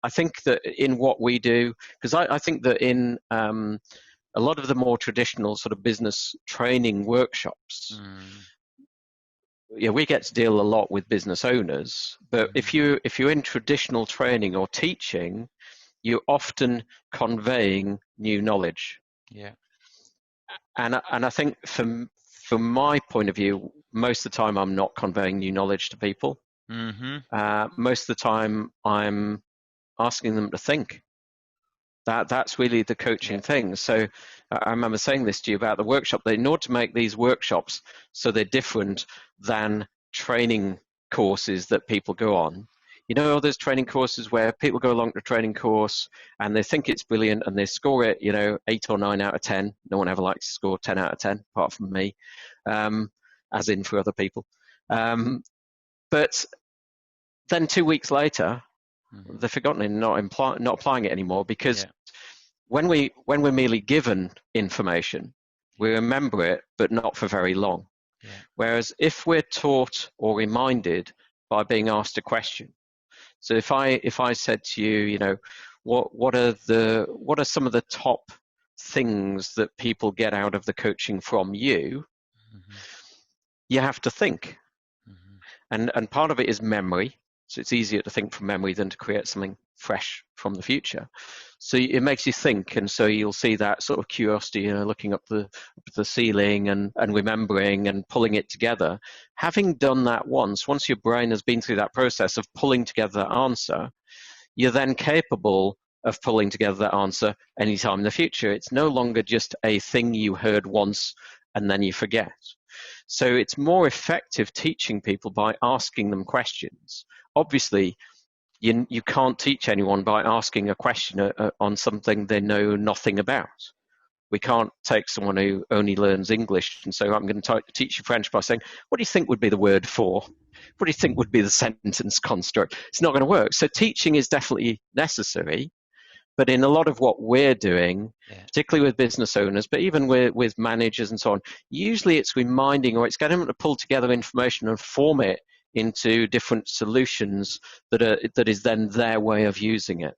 I think that in what we do, because I think that in a lot of the more traditional sort of business training workshops, Mm, yeah, we get to deal a lot with business owners. But mm, if you're in traditional training or teaching, you're often conveying new knowledge. yeah. And I think from my point of view, most of the time I'm not conveying new knowledge to people. Mm-hmm. Most of the time I'm asking them to think. That's really the Yeah. coaching thing. So I remember saying this to you about the workshop. That in order to make these workshops so they're different than training courses that people go on. You know, there's training courses where people go along to a training course and they think it's brilliant and they score it, 8 or 9 out of 10. No one ever likes to score 10 out of 10, apart from me, as in for other people. Um, but then 2 weeks later, Mm-hmm. they've forgotten and not applying it anymore because Yeah. when we're merely given information, we Yeah. remember it, but not for very long. Yeah. Whereas if we're taught or reminded by being asked a question, so if I said to you, what are some of the top things that people get out of the coaching from you? Mm-hmm. You have to think, Mm-hmm. and part of it is memory. So it's easier to think from memory than to create something fresh from the future. So it makes you think, and so you'll see that sort of curiosity, looking up the ceiling and remembering and pulling it together. Having done that once your brain has been through that process of pulling together that answer, you're then capable of pulling together that answer anytime in the future. It's no longer just a thing you heard once and then you forget. So it's more effective teaching people by asking them questions. Obviously, you can't teach anyone by asking a question on something they know nothing about. We can't take someone who only learns English and say, I'm going to teach you French by saying, what do you think would be the word for? What do you think would be the sentence construct? It's not going to work. So teaching is definitely necessary, but in a lot of what we're doing, Yeah. particularly with business owners, but even with managers and so on, usually it's reminding or it's getting them to pull together information and form it into different solutions that is then their way of using it.